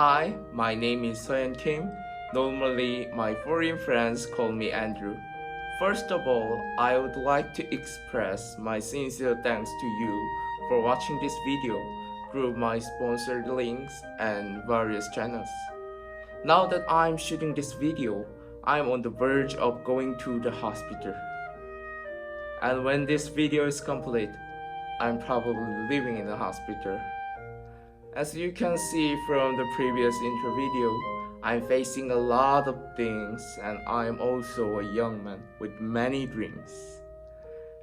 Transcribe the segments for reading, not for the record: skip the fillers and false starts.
Hi, my name is Soyeon Kim. Normally, my foreign friends call me Andrew. First of all, I would like to express my sincere thanks to you for watching this video through my sponsored links and various channels. Now that I'm shooting this video, I'm on the verge of going to the hospital. And when this video is complete, I'm probably living in the hospital. As you can see from the previous intro video, I'm facing a lot of things and I'm also a young man with many dreams.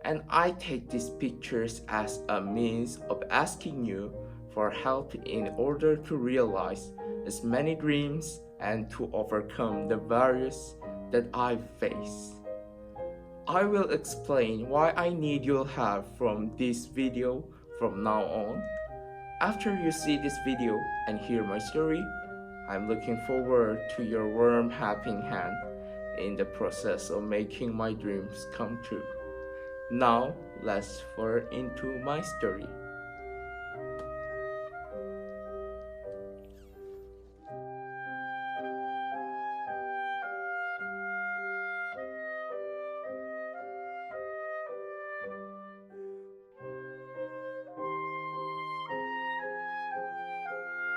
And I take these pictures as a means of asking you for help in order to realize as many dreams and to overcome the barriers that I face. I will explain why I need your help from this video from now on. After you see this video and hear my story, I'm looking forward to your warm helping hand in the process of making my dreams come true. Now, let's fall into my story.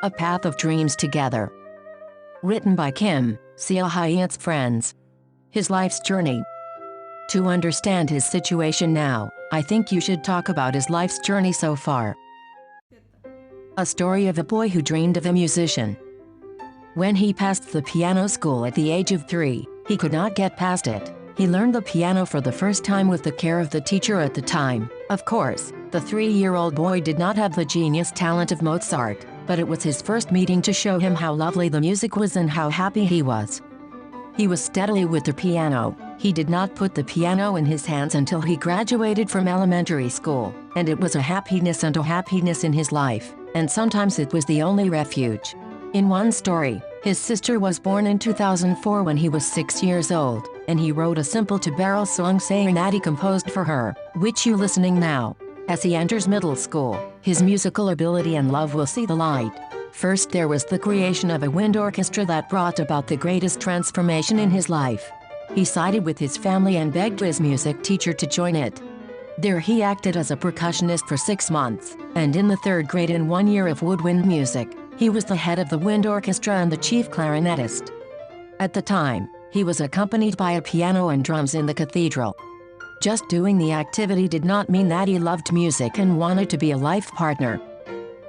A Path of Dreams Together. Written by Kim Seo-hyun's friends. His life's journey. To understand his situation now, I think you should talk about his life's journey so far. A story of a boy who dreamed of a musician. When he passed the piano school at the age of 3, he could not get past it. He learned the piano for the first time with the care of the teacher at the time. Of course, the 3-year-old boy did not have the genius talent of Mozart, but it was his first meeting to show him how lovely the music was and how happy he was. He was steadily with the piano. He did not put the piano in his hands until he graduated from elementary school, and it was a happiness and a happiness in his life, and sometimes it was the only refuge. In one story, his sister was born in 2004 when he was 6 years old, and he wrote a simple to-barrel song saying that he composed for her, which you listening now. As he enters middle school, his musical ability and love will see the light. First there was the creation of a wind orchestra that brought about the greatest transformation in his life. He sided with his family and begged his music teacher to join it. There he acted as a percussionist for 6 months, and in the 3rd grade in 1 year of woodwind music, he was the head of the wind orchestra and the chief clarinetist. At the time, he was accompanied by a piano and drums in the cathedral. Just doing the activity did not mean that he loved music and wanted to be a life partner.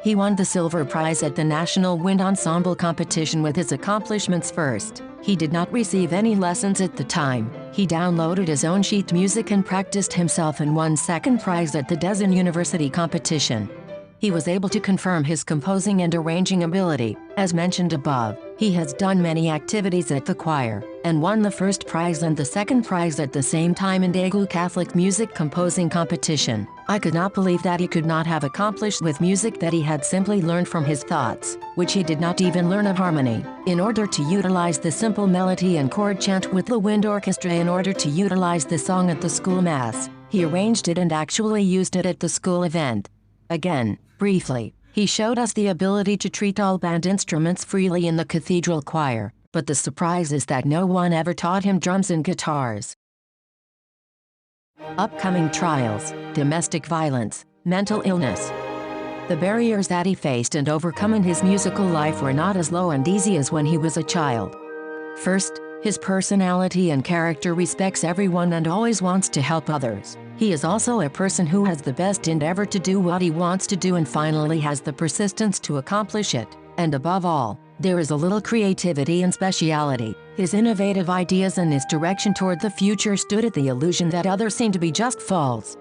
He won the silver prize at the National Wind Ensemble competition with his accomplishments first. He did not receive any lessons at the time. He downloaded his own sheet music and practiced himself and won 2nd prize at the Design University competition. He was able to confirm his composing and arranging ability. As mentioned above, he has done many activities at the choir, and won the 1st prize and the 2nd prize at the same time in Daegu Catholic Music Composing Competition. I could not believe that he could not have accomplished with music that he had simply learned from his thoughts, which he did not even learn a harmony. In order to utilize the simple melody and chord chant with the wind orchestra in order to utilize the song at the school mass, he arranged it and actually used it at the school event. Again, briefly, he showed us the ability to treat all band instruments freely in the cathedral choir, but the surprise is that no one ever taught him drums and guitars. Upcoming trials, domestic violence, mental illness. The barriers that he faced and overcome in his musical life were not as low and easy as when he was a child. First, his personality and character respects everyone and always wants to help others. He is also a person who has the best endeavor to do what he wants to do and finally has the persistence to accomplish it. And above all, there is a little creativity and speciality. His innovative ideas and his direction toward the future stood at the illusion that others seem to be just false.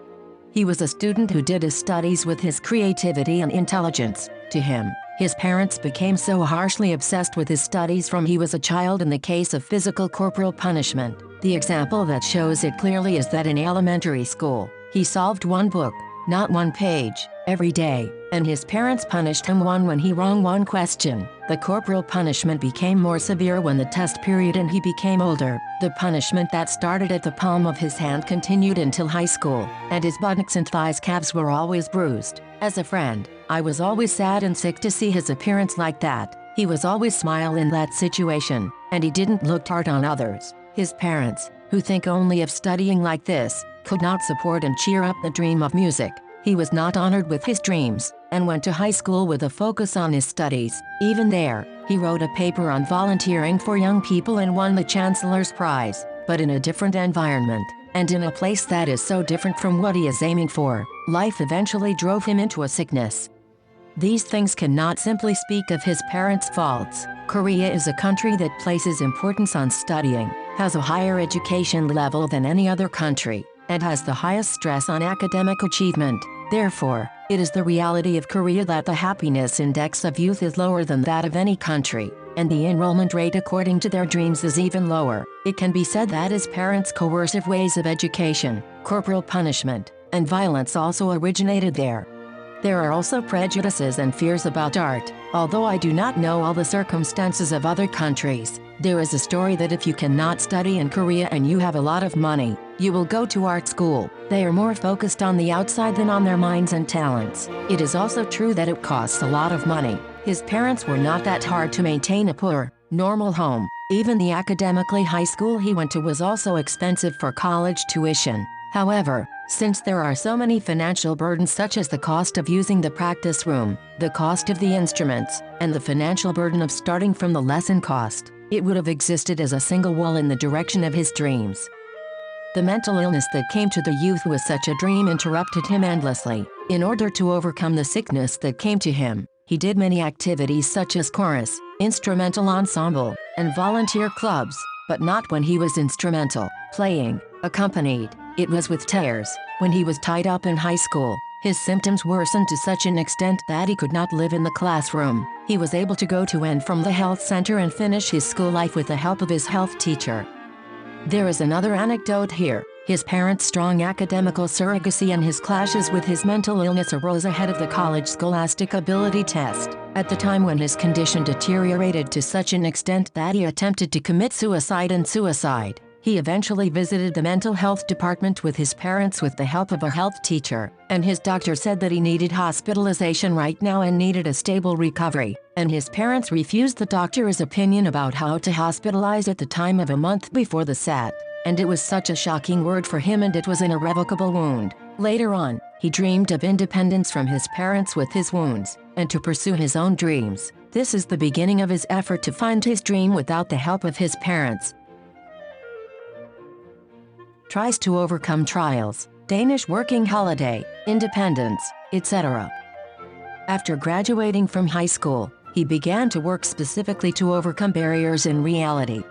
He was a student who did his studies with his creativity and intelligence. To him, his parents became so harshly obsessed with his studies from he was a child in the case of physical corporal punishment. The example that shows it clearly is that in elementary school, he solved one book, not one page, every day, and his parents punished him when he wrong one question. The corporal punishment became more severe when the test period and he became older. The punishment that started at the palm of his hand continued until high school, and his buttocks and thighs calves were always bruised. As a friend, I was always sad and sick to see his appearance like that. He was always smile in that situation, and he didn't look hard on others. His parents, who think only of studying like this, could not support and cheer up the dream of music. He was not honored with his dreams, and went to high school with a focus on his studies. Even there, he wrote a paper on volunteering for young people and won the Chancellor's Prize, but in a different environment, and in a place that is so different from what he is aiming for. Life eventually drove him into a sickness. These things cannot simply speak of his parents' faults. Korea is a country that places importance on studying, has a higher education level than any other country, and has the highest stress on academic achievement. Therefore, it is the reality of Korea that the happiness index of youth is lower than that of any country, and the enrollment rate according to their dreams is even lower. It can be said that his parents' coercive ways of education, corporal punishment, and violence also originated there. There are also prejudices and fears about art. Although I do not know all the circumstances of other countries, there is a story that if you cannot study in Korea and you have a lot of money, you will go to art school. They are more focused on the outside than on their minds and talents. It is also true that it costs a lot of money. His parents were not that hard to maintain a poor, normal home. Even the academically high school he went to was also expensive for college tuition. However, since there are so many financial burdens such as the cost of using the practice room, the cost of the instruments, and the financial burden of starting from the lesson cost, it would have existed as a single wall in the direction of his dreams. The mental illness that came to the youth with such a dream interrupted him endlessly. In order to overcome the sickness that came to him, he did many activities such as chorus, instrumental ensemble, and volunteer clubs, but not when he was instrumental, playing, accompanied. It was with tears. When he was tied up in high school, his symptoms worsened to such an extent that he could not live in the classroom. He was able to go to and from the health center and finish his school life with the help of his health teacher. There is another anecdote here. His parents' strong academical surrogacy and his clashes with his mental illness arose ahead of the college scholastic ability test, at the time when his condition deteriorated to such an extent that he attempted to commit suicide and suicide. He eventually visited the mental health department with his parents with the help of a health teacher, and his doctor said that he needed hospitalization right now and needed a stable recovery, and his parents refused the doctor's opinion about how to hospitalize at the time of a month before the SAT, and it was such a shocking word for him and it was an irrevocable wound. Later on, he dreamed of independence from his parents with his wounds, and to pursue his own dreams. This is the beginning of his effort to find his dream without the help of his parents. Tries to overcome trials, Danish working holiday, independence, etc. After graduating from high school, he began to work specifically to overcome barriers in reality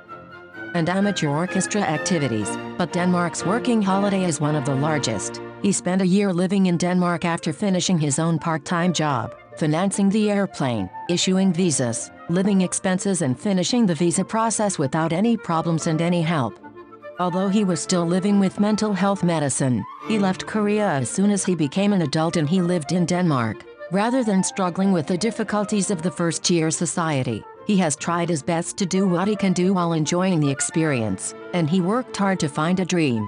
and amateur orchestra activities, but Denmark's working holiday is one of the largest. He spent a year living in Denmark after finishing his own part-time job, financing the airplane, issuing visas, living expenses and finishing the visa process without any problems and any help. Although he was still living with mental health medicine, he left Korea as soon as he became an adult and he lived in Denmark. Rather than struggling with the difficulties of the first-year society, he has tried his best to do what he can do while enjoying the experience, and he worked hard to find a dream.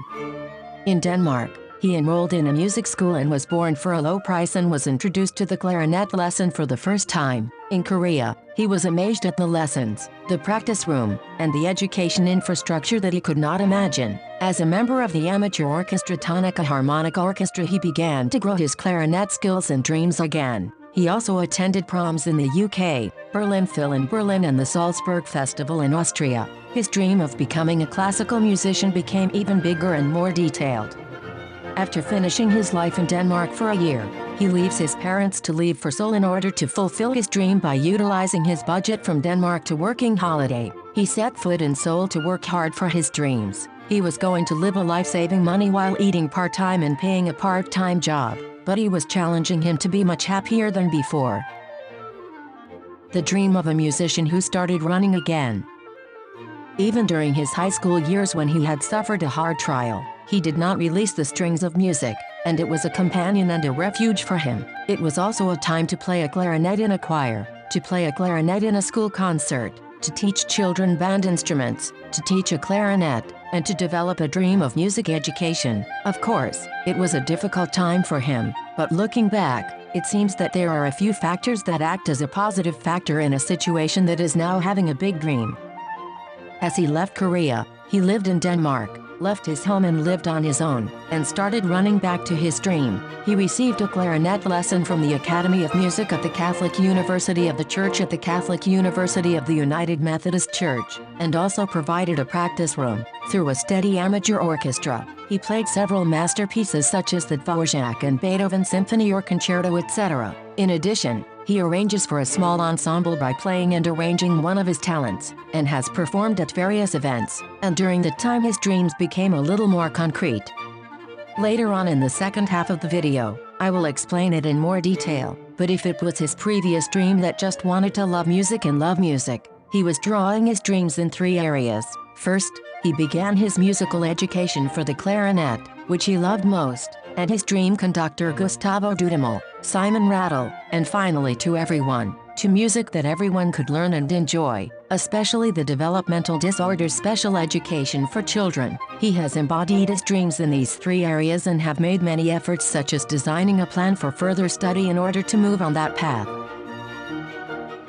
In Denmark, he enrolled in a music school and was born for a low price and was introduced to the clarinet lesson for the first time. In Korea, he was amazed at the lessons, the practice room, and the education infrastructure that he could not imagine. As a member of the amateur orchestra Tonica Harmonica Orchestra, he began to grow his clarinet skills and dreams again. He also attended proms in the UK, Berlin Phil in Berlin and the Salzburg Festival in Austria. His dream of becoming a classical musician became even bigger and more detailed. After finishing his life in Denmark for a year, he leaves his parents to leave for Seoul in order to fulfill his dream by utilizing his budget from Denmark to working holiday. He set foot in Seoul to work hard for his dreams. He was going to live a life saving money while eating part-time and paying a part-time job, but he was challenging him to be much happier than before. The dream of a musician who started running again. Even during his high school years when he had suffered a hard trial, he did not release the strings of music, and it was a companion and a refuge for him. It was also a time to play a clarinet in a choir, to play a clarinet in a school concert, to teach children band instruments, to teach a clarinet, and to develop a dream of music education. Of course, it was a difficult time for him, but looking back, it seems that there are a few factors that act as a positive factor in a situation that is now having a big dream. As he left Korea, he lived in Denmark, left his home and lived on his own, and started running back to his dream. He received a clarinet lesson from the Academy of Music at the Catholic University of the Church at the Catholic University of the United Methodist Church, and also provided a practice room. Through a steady amateur orchestra, he played several masterpieces such as the Dvorak and Beethoven Symphony or Concerto, etc. In addition, he arranges for a small ensemble by playing and arranging one of his talents, and has performed at various events, and during that time his dreams became a little more concrete. Later on in the second half of the video, I will explain it in more detail, but if it was his previous dream that just wanted to love music and love music, he was drawing his dreams in 3 areas. First, he began his musical education for the clarinet, which he loved most, and his dream conductor Gustavo Dudamel, Simon Rattle, and finally to everyone, to music that everyone could learn and enjoy, especially the developmental disorders special education for children. He has embodied his dreams in these 3 areas and have made many efforts such as designing a plan for further study in order to move on that path.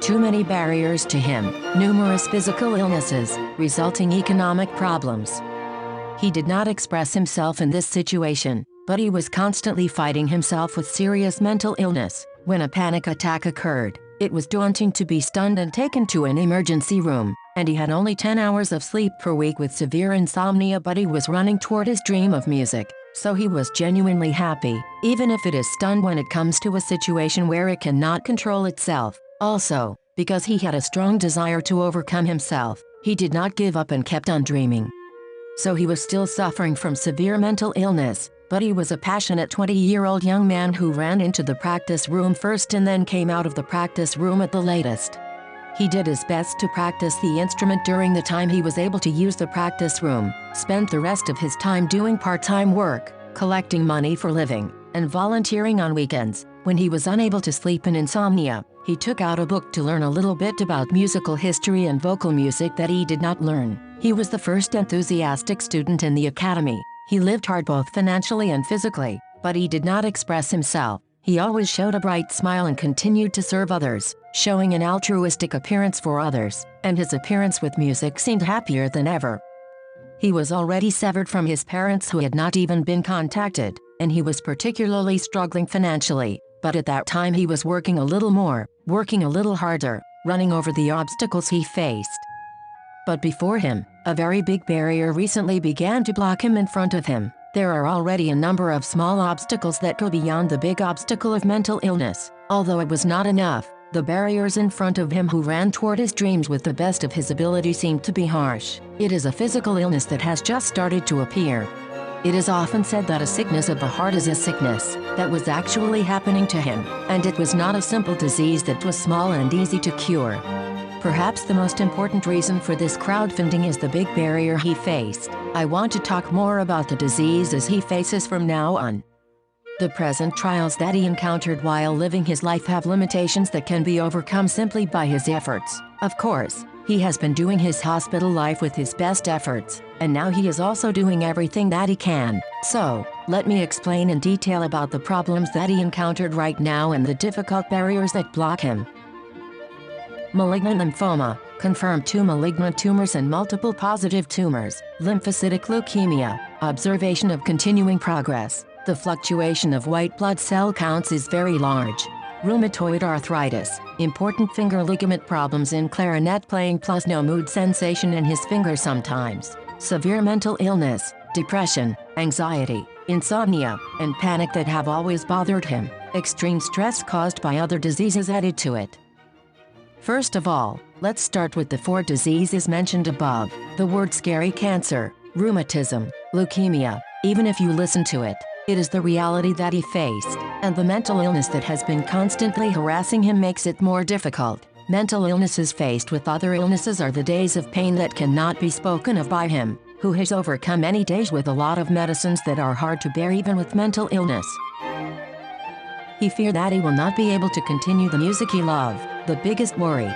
Too many barriers to him, numerous physical illnesses, resulting economic problems. He did not express himself in this situation, but he was constantly fighting himself with serious mental illness. When a panic attack occurred, it was daunting to be stunned and taken to an emergency room, and he had only 10 hours of sleep per week with severe insomnia, but he was running toward his dream of music, so he was genuinely happy, even if it is stunned when it comes to a situation where it cannot control itself. Also, because he had a strong desire to overcome himself, he did not give up and kept on dreaming. So he was still suffering from severe mental illness, but he was a passionate 20-year-old young man who ran into the practice room first and then came out of the practice room at the latest. He did his best to practice the instrument during the time he was able to use the practice room, spent the rest of his time doing part-time work, collecting money for living, and volunteering on weekends. When he was unable to sleep in insomnia, he took out a book to learn a little bit about musical history and vocal music that he did not learn. He was the first enthusiastic student in the academy. He lived hard both financially and physically, but he did not express himself. He always showed a bright smile and continued to serve others, showing an altruistic appearance for others, and his appearance with music seemed happier than ever. He was already severed from his parents who had not even been contacted, and he was particularly struggling financially, but at that time he was working a little more, working a little harder, running over the obstacles he faced. But before him, a very big barrier recently began to block him in front of him. There are already a number of small obstacles that go beyond the big obstacle of mental illness. Although it was not enough, the barriers in front of him who ran toward his dreams with the best of his ability seemed to be harsh. It is a physical illness that has just started to appear. It is often said that a sickness of the heart is a sickness that was actually happening to him, and it was not a simple disease that was small and easy to cure. Perhaps the most important reason for this crowdfunding is the big barrier he faced. I want to talk more about the diseases he faces from now on. The present trials that he encountered while living his life have limitations that can be overcome simply by his efforts. Of course, he has been doing his hospital life with his best efforts, and now he is also doing everything that he can. So, let me explain in detail about the problems that he encountered right now and the difficult barriers that block him. Malignant lymphoma, confirmed 2 malignant tumors and multiple positive tumors, lymphocytic leukemia, observation of continuing progress. The fluctuation of white blood cell counts is very large. Rheumatoid arthritis, important finger ligament problems in clarinet playing plus no mood sensation in his finger sometimes. Severe mental illness, depression, anxiety, insomnia, and panic that have always bothered him. Extreme stress caused by other diseases added to it. First of all, let's start with the 4 diseases mentioned above. The word scary: cancer, rheumatism, leukemia. Even if you listen to it, it is the reality that he faced, and the mental illness that has been constantly harassing him makes it more difficult. Mental illnesses faced with other illnesses are the days of pain that cannot be spoken of by him, who has overcome many days with a lot of medicines that are hard to bear even with mental illness. He feared that he will not be able to continue the music he loved, the biggest worry.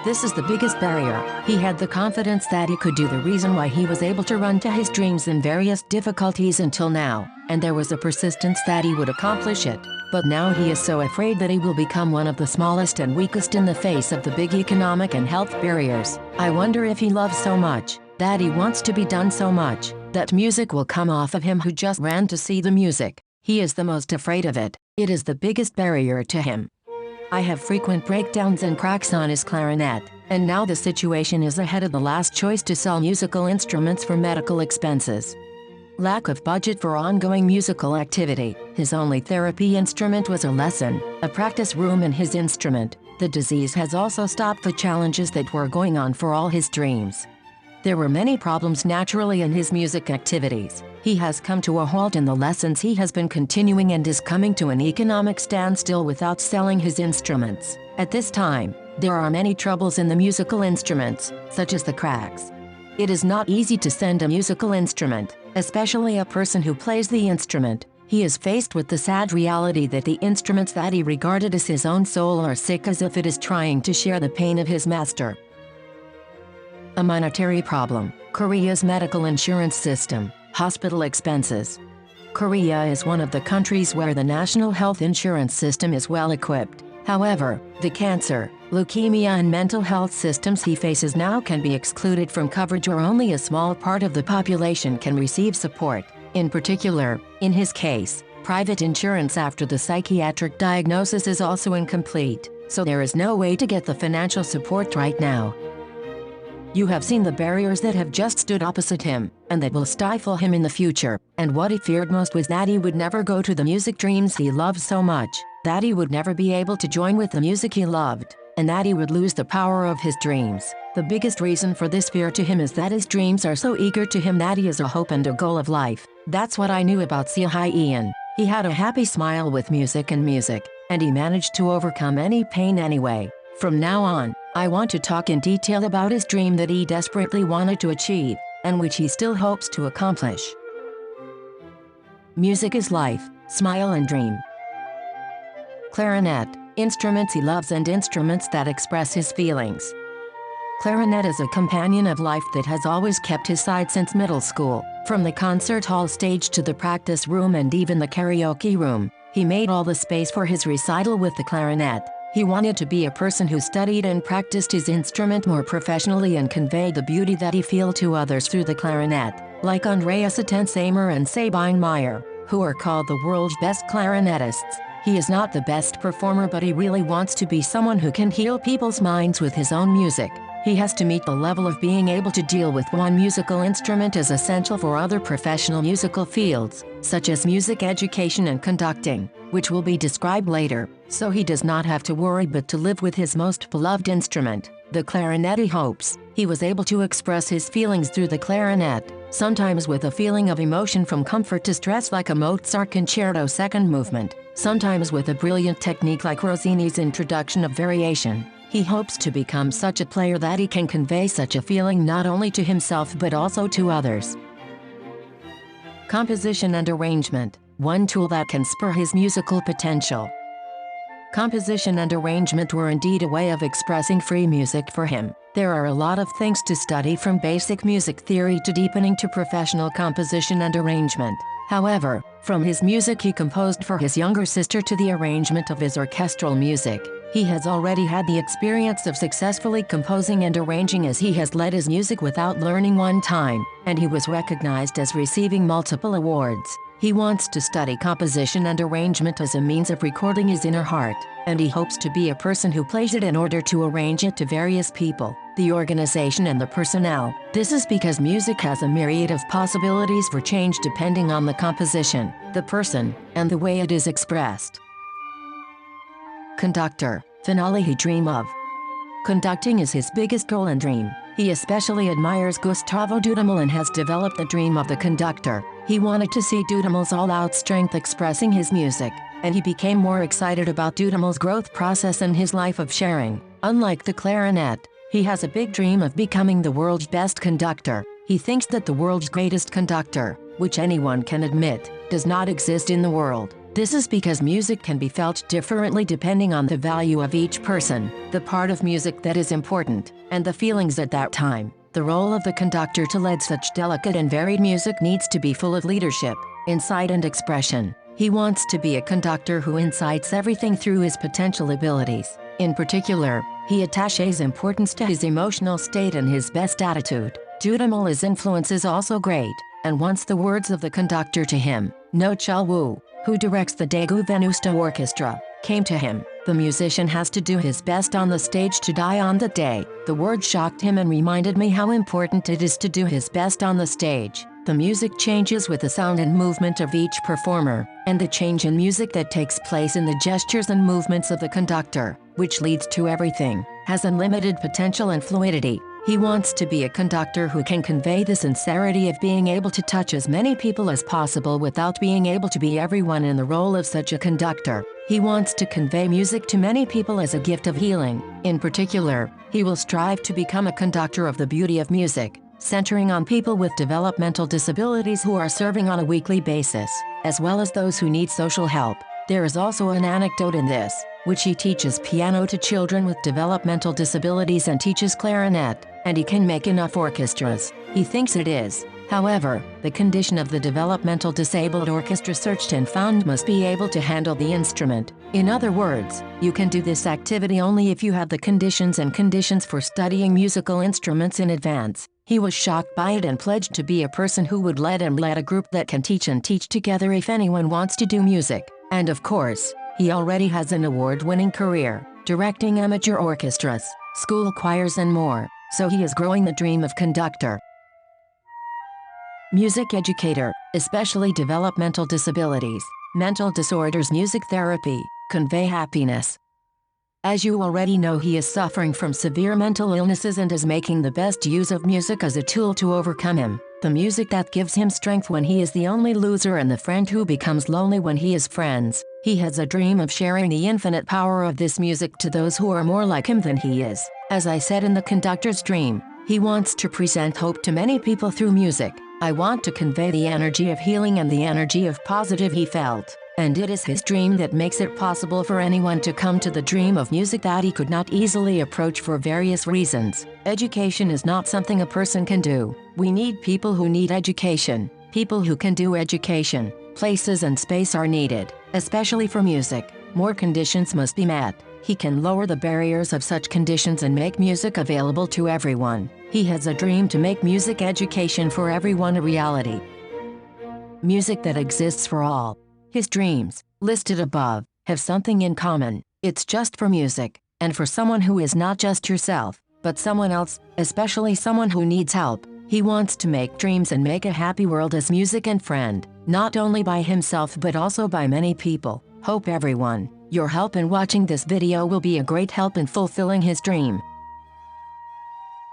This is the biggest barrier. He had the confidence that he could do, the reason why he was able to run to his dreams in various difficulties until now, and there was a persistence that he would accomplish it. But now he is so afraid that he will become one of the smallest and weakest in the face of the big economic and health barriers. I wonder if he loves so much, that he wants to be done so much, that music will come off of him who just ran to see the music. He is the most afraid of it. It is the biggest barrier to him. I have frequent breakdowns and cracks on his clarinet, and now the situation is ahead of the last choice to sell musical instruments for medical expenses. Lack of budget for ongoing musical activity. His only therapy instrument was a lesson, a practice room in his instrument. The disease has also stopped the challenges that were going on for all his dreams. There were many problems naturally in his music activities. He has come to a halt in the lessons he has been continuing and is coming to an economic standstill without selling his instruments. At this time, there are many troubles in the musical instruments, such as the cracks. It is not easy to send a musical instrument, especially a person who plays the instrument. He is faced with the sad reality that the instruments that he regarded as his own soul are sick, as if it is trying to share the pain of his master. A monetary problem. Korea's medical insurance system. Hospital expenses. Korea is one of the countries where the national health insurance system is well equipped. However, the cancer, leukemia and mental health systems he faces now can be excluded from coverage, or only a small part of the population can receive support. In particular, in his case, private insurance after the psychiatric diagnosis is also incomplete, so there is no way to get the financial support right now. You have seen the barriers that have just stood opposite him, and that will stifle him in the future, and what he feared most was that he would never go to the music dreams he loved so much, that he would never be able to join with the music he loved, and that he would lose the power of his dreams. The biggest reason for this fear to him is that his dreams are so eager to him that he is a hope and a goal of life. That's what I knew about Seo-hyeon. He had a happy smile with music, and he managed to overcome any pain anyway. From now on, I want to talk in detail about his dream that he desperately wanted to achieve, and which he still hopes to accomplish. Music is life, smile and dream. Clarinet, instruments he loves and instruments that express his feelings. Clarinet is a companion of life that has always kept his side since middle school. From the concert hall stage to the practice room and even the karaoke room, he made all the space for his recital with the clarinet. He wanted to be a person who studied and practiced his instrument more professionally and conveyed the beauty that he felt to others through the clarinet, like Andreas Ottensheimer and Sabine Meyer, who are called the world's best clarinetists. He is not the best performer, but he really wants to be someone who can heal people's minds with his own music. He has to meet the level of being able to deal with one musical instrument as essential for other professional musical fields, such as music education and conducting, which will be described later, so he does not have to worry but to live with his most beloved instrument, the clarinet. He hopes he was able to express his feelings through the clarinet, sometimes with a feeling of emotion from comfort to stress like a Mozart concerto second movement, sometimes with a brilliant technique like Rossini's introduction of variation. He hopes to become such a player that he can convey such a feeling not only to himself but also to others. Composition and arrangement, one tool that can spur his musical potential. Composition and arrangement were indeed a way of expressing free music for him. There are a lot of things to study, from basic music theory to deepening to professional composition and arrangement. However, from his music he composed for his younger sister to the arrangement of his orchestral music, he has already had the experience of successfully composing and arranging, as he has led his music without learning one time, and he was recognized as receiving multiple awards. He wants to study composition and arrangement as a means of recording his inner heart, and he hopes to be a person who plays it in order to arrange it to various people, the organization and the personnel. This is because music has a myriad of possibilities for change depending on the composition, the person, and the way it is expressed. Conductor, finale he dream of. Conducting is his biggest goal and dream. He especially admires Gustavo Dudamel and has developed the dream of the conductor. He wanted to see Dudamel's all-out strength expressing his music, and he became more excited about Dudamel's growth process and his life of sharing. Unlike the clarinet, he has a big dream of becoming the world's best conductor. He thinks that the world's greatest conductor, which anyone can admit, does not exist in the world. This is because music can be felt differently depending on the value of each person, the part of music that is important, and the feelings at that time. The role of the conductor to lead such delicate and varied music needs to be full of leadership, insight and expression. He wants to be a conductor who incites everything through his potential abilities. In particular, he attaches importance to his emotional state and his best attitude. Dudamala's influence is also great, and once the words of the conductor to him, No Chul Wu, who directs the Daegu Venusta Orchestra, came to him. The musician has to do his best on the stage to die on the day. The word shocked him and reminded me how important it is to do his best on the stage. The music changes with the sound and movement of each performer, and the change in music that takes place in the gestures and movements of the conductor, which leads to everything, has unlimited potential and fluidity. He wants to be a conductor who can convey the sincerity of being able to touch as many people as possible without being able to be everyone in the role of such a conductor. He wants to convey music to many people as a gift of healing. In particular, he will strive to become a conductor of the beauty of music, centering on people with developmental disabilities who are serving on a weekly basis, as well as those who need social help. There is also an anecdote in this, which he teaches piano to children with developmental disabilities and teaches clarinet, and he can make enough orchestras. He thinks it is. However, the condition of the developmental disabled orchestra searched and found must be able to handle the instrument. In other words, you can do this activity only if you have the conditions for studying musical instruments in advance. He was shocked by it and pledged to be a person who would lead a group that can teach and teach together if anyone wants to do music. And of course, he already has an award-winning career, directing amateur orchestras, school choirs and more, so he is growing the dream of conductor. Music educator, especially developmental disabilities, mental disorders. Music therapy, convey happiness. As you already know, he is suffering from severe mental illnesses and is making the best use of music as a tool to overcome him. The music that gives him strength when he is the only loser and the friend who becomes lonely when he is friends. He has a dream of sharing the infinite power of this music to those who are more like him than he is. As I said in the conductor's dream, he wants to present hope to many people through music. I want to convey the energy of healing and the energy of positive he felt. And it is his dream that makes it possible for anyone to come to the dream of music that he could not easily approach for various reasons. Education is not something a person can do. We need people who need education, people who can do education. Places and space are needed, especially for music. More conditions must be met. He can lower the barriers of such conditions and make music available to everyone. He has a dream to make music education for everyone a reality. Music that exists for all. His dreams, listed above, have something in common. It's just for music, and for someone who is not just yourself, but someone else, especially someone who needs help. He wants to make dreams and make a happy world as music and friend, not only by himself but also by many people. Hope everyone, your help in watching this video will be a great help in fulfilling his dream.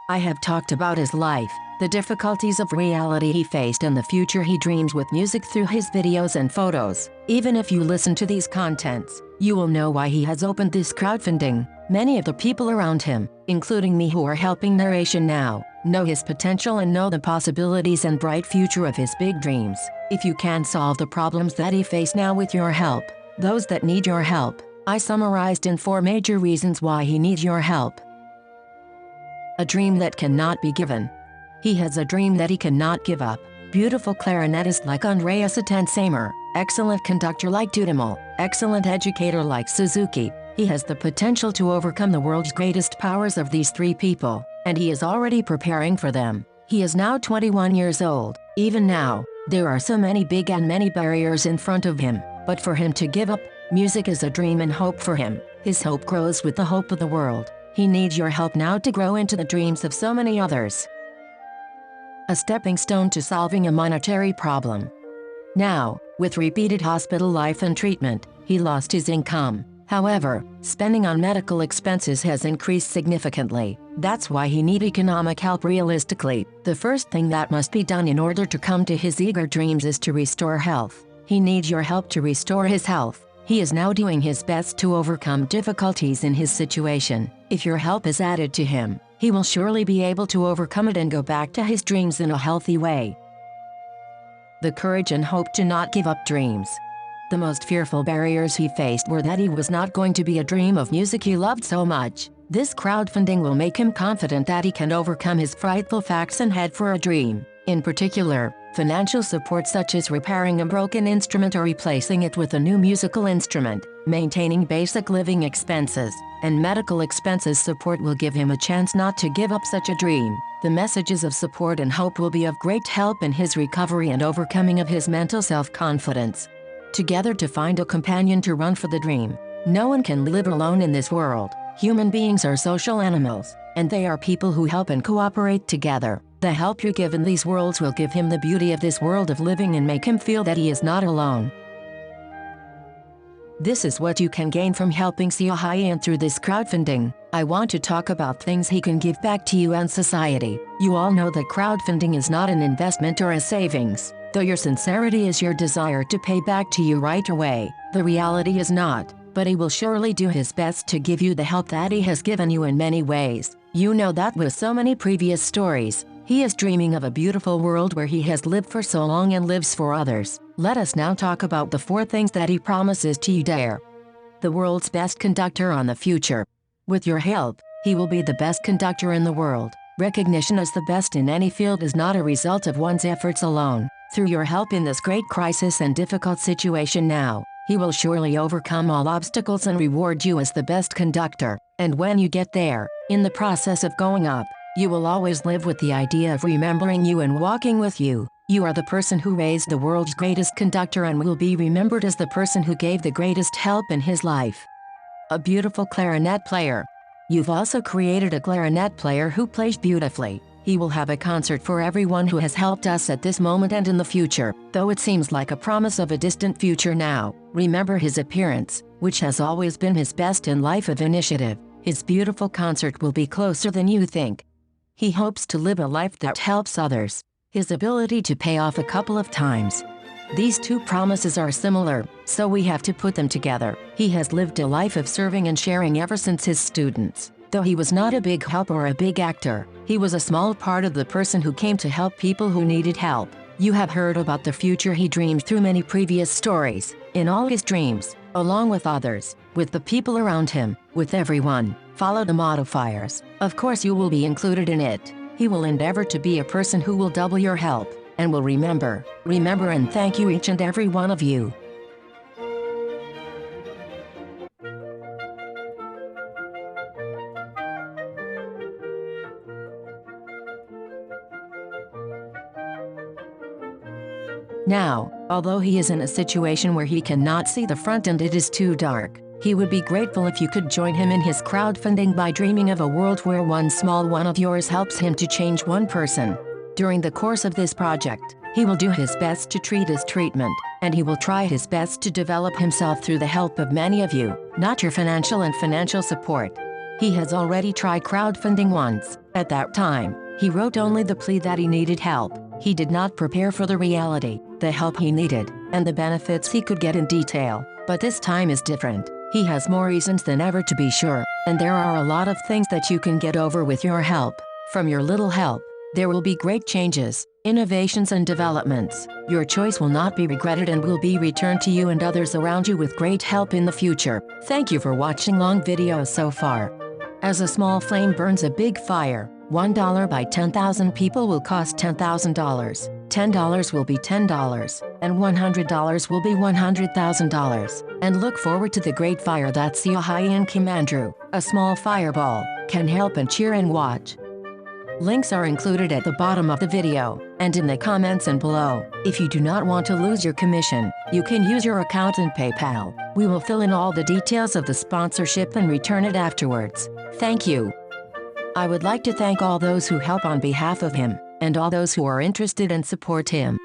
I have talked about his life, the difficulties of reality he faced and the future he dreams with music through his videos and photos. Even if you listen to these contents, you will know why he has opened this crowdfunding. Many of the people around him, including me who are helping narration now, know his potential and know the possibilities and bright future of his big dreams. If you can solve the problems that he faces now with your help, those that need your help, I summarized in 4 major reasons why he needs your help. A dream that cannot be given. He has a dream that he cannot give up. Beautiful clarinetist like Andreas Attensamer, excellent conductor like Dudamal, excellent educator like Suzuki. He has the potential to overcome the world's greatest powers of these 3 people, and he is already preparing for them. He is now 21 years old. Even now, there are so many big and many barriers in front of him, but for him to give up, music is a dream and hope for him. His hope grows with the hope of the world. He needs your help now to grow into the dreams of so many others. A stepping stone to solving a monetary problem. Now, with repeated hospital life and treatment, he lost his income. However, spending on medical expenses has increased significantly. That's why he needs economic help realistically. The first thing that must be done in order to come to his eager dreams is to restore health. He needs your help to restore his health. He is now doing his best to overcome difficulties in his situation. If your help is added to him, he will surely be able to overcome it and go back to his dreams in a healthy way. The courage and hope to not give up dreams. The most fearful barriers he faced were that he was not going to be a dream of music he loved so much. This crowdfunding will make him confident that he can overcome his frightful facts and head for a dream. In particular, financial support such as repairing a broken instrument or replacing it with a new musical instrument, maintaining basic living expenses, and medical expenses support will give him a chance not to give up such a dream. The messages of support and hope will be of great help in his recovery and overcoming of his mental self-confidence. Together to find a companion to run for the dream. No one can live alone in this world. Human beings are social animals, and they are people who help and cooperate together. The help you give in these worlds will give him the beauty of this world of living and make him feel that he is not alone. This is what you can gain from helping Sia Hyan through this crowdfunding. I want to talk about things he can give back to you and society. You all know that crowdfunding is not an investment or a savings. Though your sincerity is your desire to pay back to you right away, the reality is not. But he will surely do his best to give you the help that he has given you in many ways. You know that with so many previous stories. He is dreaming of a beautiful world where he has lived for so long and lives for others. Let us now talk about the 4 things that he promises to you there. The world's best conductor on the future. With your help, he will be the best conductor in the world. Recognition as the best in any field is not a result of one's efforts alone. Through your help in this great crisis and difficult situation now, he will surely overcome all obstacles and reward you as the best conductor. And when you get there, in the process of going up, you will always live with the idea of remembering you and walking with you. You are the person who raised the world's greatest conductor and will be remembered as the person who gave the greatest help in his life. A beautiful clarinet player. You've also created a clarinet player who plays beautifully. He will have a concert for everyone who has helped us at this moment and in the future. Though it seems like a promise of a distant future now, remember his appearance, which has always been his best in life of initiative. His beautiful concert will be closer than you think. He hopes to live a life that helps others. His ability to pay off a couple of times. These 2 promises are similar, so we have to put them together. He has lived a life of serving and sharing ever since his students. Though he was not a big help or a big actor, he was a small part of the person who came to help people who needed help. You have heard about the future he dreamed through many previous stories. In all his dreams, along with others, with the people around him, with everyone, follow the modifiers. Of course you will be included in it. He will endeavor to be a person who will double your help, and will remember and thank you each and every one of you. Now, although he is in a situation where he cannot see the front and it is too dark, he would be grateful if you could join him in his crowdfunding by dreaming of a world where one small one of yours helps him to change one person. During the course of this project, he will do his best to treat his treatment, and he will try his best to develop himself through the help of many of you, not your financial support. He has already tried crowdfunding once. At that time, he wrote only the plea that he needed help. He did not prepare for the reality, the help he needed, and the benefits he could get in detail. But this time is different. He has more reasons than ever to be sure, and there are a lot of things that you can get over with your help. From your little help, there will be great changes, innovations and developments. Your choice will not be regretted and will be returned to you and others around you with great help in the future. Thank you for watching long videos so far. As a small flame burns a big fire, $1 by 10,000 people will cost $10,000. $10 will be $10, and $100 will be $100,000. And look forward to the great fire that Sia Hyan Kim Andrew, a small fireball, can help and cheer and watch. Links are included at the bottom of the video, and in the comments and below. If you do not want to lose your commission, you can use your account in PayPal. We will fill in all the details of the sponsorship and return it afterwards. Thank you. I would like to thank all those who help on behalf of him, and all those who are interested and support him.